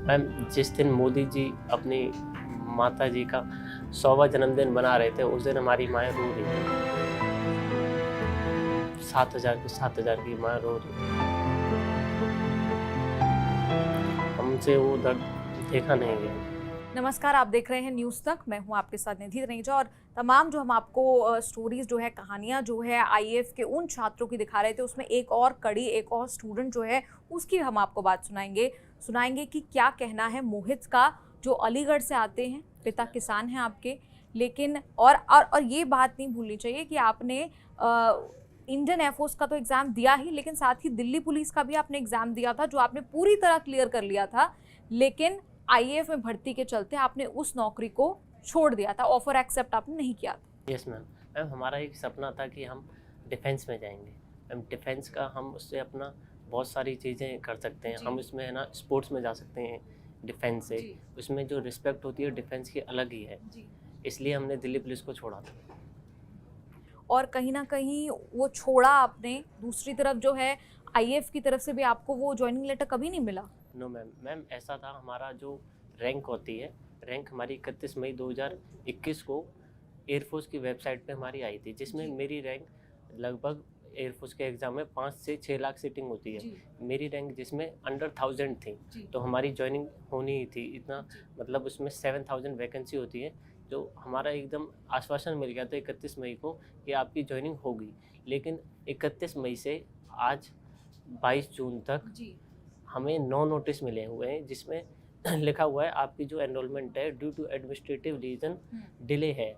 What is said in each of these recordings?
Ma'am, जिस दिन मोदी जी अपनी माता जी का 100वां जन्मदिन मना रहे थे, उस दिन हमारी माएँ रो रही थी। 7,000 की माँ रो रही थी। हमसे वो दर्द देखा नहीं गया। नमस्कार, आप देख रहे हैं न्यूज़ तक। मैं हूं आपके साथ निधि रनीजा और तमाम जो हम आपको स्टोरीज जो है, कहानियां जो है आईएएफ के उन छात्रों की दिखा रहे थे, उसमें एक और कड़ी, एक और स्टूडेंट जो है उसकी हम आपको बात सुनाएंगे कि क्या कहना है मोहित का, जो अलीगढ़ से आते हैं, पिता किसान हैं आपके। लेकिन और ये बात नहीं भूलनी चाहिए कि आपने इंडियन एयरफोर्स का तो एग्ज़ाम दिया ही, लेकिन साथ ही दिल्ली पुलिस का भी आपने एग्ज़ाम दिया था, जो आपने पूरी तरह क्लियर कर लिया था। लेकिन आईएएफ में भर्ती के चलते आपने उस नौकरी को छोड़ दिया था, ऑफर एक्सेप्ट आपने नहीं किया था। Yes ma'am. मैम, हमारा एक सपना था कि हम डिफेंस में जाएंगे। मैम, डिफेंस का हम उससे अपना बहुत सारी चीज़ें कर सकते हैं। हम इसमें है ना स्पोर्ट्स में जा सकते हैं डिफेंस से। उसमें जो रिस्पेक्ट होती है डिफेंस की अलग ही है। इसलिए हमने दिल्ली पुलिस को छोड़ा था। और कहीं ना कहीं वो छोड़ा आपने, दूसरी तरफ जो है आईएएफ की तरफ से भी आपको वो ज्वाइनिंग लेटर कभी नहीं मिला? No ma'am. मैम, ऐसा था, हमारा जो रैंक होती है, रैंक हमारी 31 मई 2021 को एयरफोर्स की वेबसाइट पे हमारी आई थी, जिसमें मेरी रैंक लगभग एयरफोर्स के एग्ज़ाम में 5 से 6 लाख सीटिंग होती है। मेरी रैंक जिसमें अंडर 1000 थी, तो हमारी ज्वाइनिंग होनी ही थी। इतना मतलब उसमें 7000 वैकेंसी होती है। जो हमारा एकदम आश्वासन मिल गया था 31 मई को कि आपकी ज्वाइनिंग होगी। लेकिन 31 मई से आज 22 जून तक हमें 9 नोटिस मिले हुए हैं, जिसमें लिखा हुआ है आपकी जो एनरोलमेंट है due to administrative reason delay है,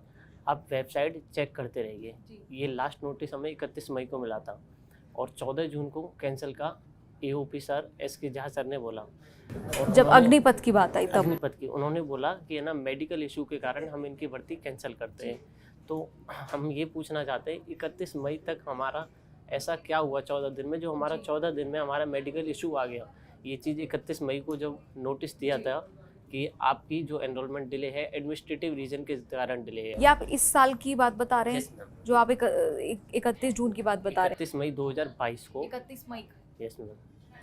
आप वेबसाइट चेक करते रहिए। ये लास्ट नोटिस हमें 31 मई को मिला था और 14 जून को कैंसिल का AOP sir SK Jha sir ने बोला। और जब अग्निपथ की बात आई तब अग्निपथ की उन्होंने बोला कि है ना मेडिकल इशू के कारण हम इनकी भर्ती कैंसिल करते हैं। तो हम ये पूछना चाहते हैं 31 मई तक हमारा ऐसा क्या हुआ 14 दिन में, जो हमारा 14 दिन में हमारा मेडिकल इशू आ गया। ये चीज़ 31 मई को जब नोटिस दिया था कि आपकी जो एनरोलमेंट डिले है एडमिनिस्ट्रेटिव रीजन के कारण डिले है। ये आप इस साल की बात बता रहे हैं? जो आप 31 जून की बात बता रहे हैं? 31 मई 2022 को। 31 मई। Yes ma'am.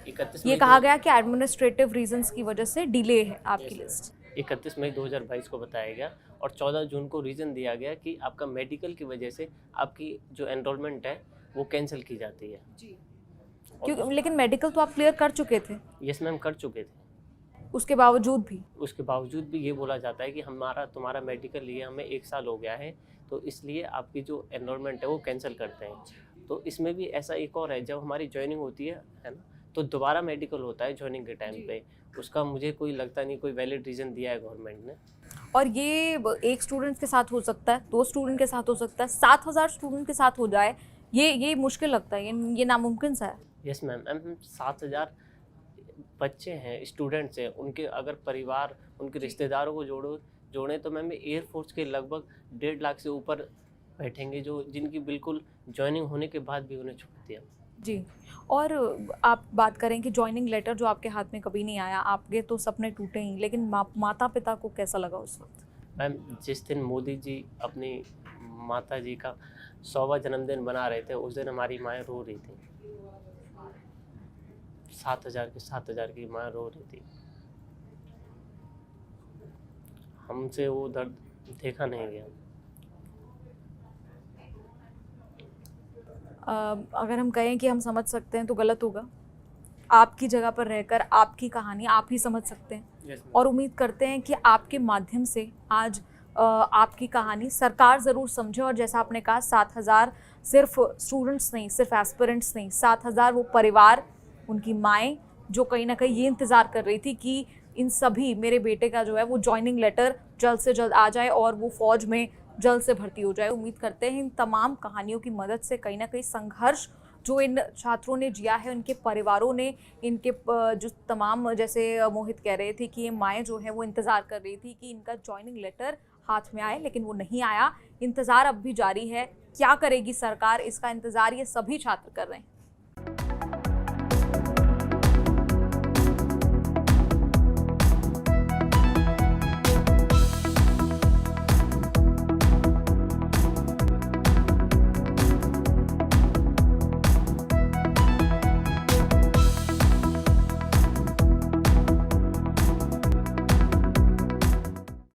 31 ये कहा गया कि एडमिनिस्ट्रेटिव रीजंस की वजह से डिले है आपकी लिस्ट। 31 मई 2022 को बताया गया और 14 जून को रीज़न दिया गया कि आपका मेडिकल की वजह से आपकी जो एनरोलमेंट है वो कैंसिल की जाती है। क्योंकि लेकिन मेडिकल तो आप क्लियर कर चुके थे। यस मैम, कर चुके थे। उसके बावजूद भी ये बोला जाता है कि तुम्हारा मेडिकल लिए हमें 1 साल हो गया है, तो इसलिए आपकी जो एनरोलमेंट है वो कैंसिल करते हैं। तो इसमें भी ऐसा एक और है, जब हमारी ज्वाइनिंग होती है ना, तो दोबारा मेडिकल होता है ज्वाइनिंग के टाइम पे। उसका मुझे कोई लगता नहीं कोई वैलिड रीज़न दिया है गवर्नमेंट ने। और ये एक स्टूडेंट के साथ हो सकता है, 2 स्टूडेंट के साथ हो सकता है, 7000 स्टूडेंट के साथ हो जाए, ये मुश्किल लगता है, ये नामुमकिन सा है। Yes ma'am. 7000 बच्चे हैं, स्टूडेंट्स हैं, उनके अगर परिवार, उनके रिश्तेदारों को जोड़ें तो मैम एयरफोर्स के लगभग 1.5 लाख से ऊपर बैठेंगे, जिनकी बिल्कुल ज्वाइनिंग होने के बाद भी उन्हें छोड़ दिया। जी। और आप बात करें कि ज्वाइनिंग लेटर जो आपके हाथ में कभी नहीं आया, आपके तो सपने टूटे ही, लेकिन माता पिता को कैसा लगा उस वक्त? मैम, जिस दिन मोदी जी अपनी माता जी का 100वां जन्मदिन मना रहे थे, उस दिन हमारी माएँ रो रही थी। 7,000 की माँ रो रही थी। हमसे वो दर्द देखा नहीं गया। अगर हम कहें कि हम समझ सकते हैं तो गलत होगा। आपकी जगह पर रहकर आपकी कहानी आप ही समझ सकते हैं। और उम्मीद करते हैं कि आपके माध्यम से आज आपकी कहानी सरकार ज़रूर समझे। और जैसा आपने कहा 7000 सिर्फ स्टूडेंट्स नहीं, सिर्फ एस्पिरेंट्स नहीं, 7000 वो परिवार, उनकी माएँ जो कहीं ना कहीं ये इंतज़ार कर रही थी कि इन सभी मेरे बेटे का जो है वो ज्वाइनिंग लेटर जल्द से जल्द आ जाए और वो फ़ौज में जल्द से भर्ती हो जाए। उम्मीद करते हैं इन तमाम कहानियों की मदद से कहीं ना कहीं संघर्ष जो इन छात्रों ने जिया है, उनके परिवारों ने, इनके जो तमाम, जैसे मोहित कह रहे थे कि ये माएँ जो हैं वो इंतज़ार कर रही थी कि इनका ज्वाइनिंग लेटर हाथ में आए, लेकिन वो नहीं आया। इंतज़ार अब भी जारी है। क्या करेगी सरकार, इसका इंतज़ार ये सभी छात्र कर रहे हैं।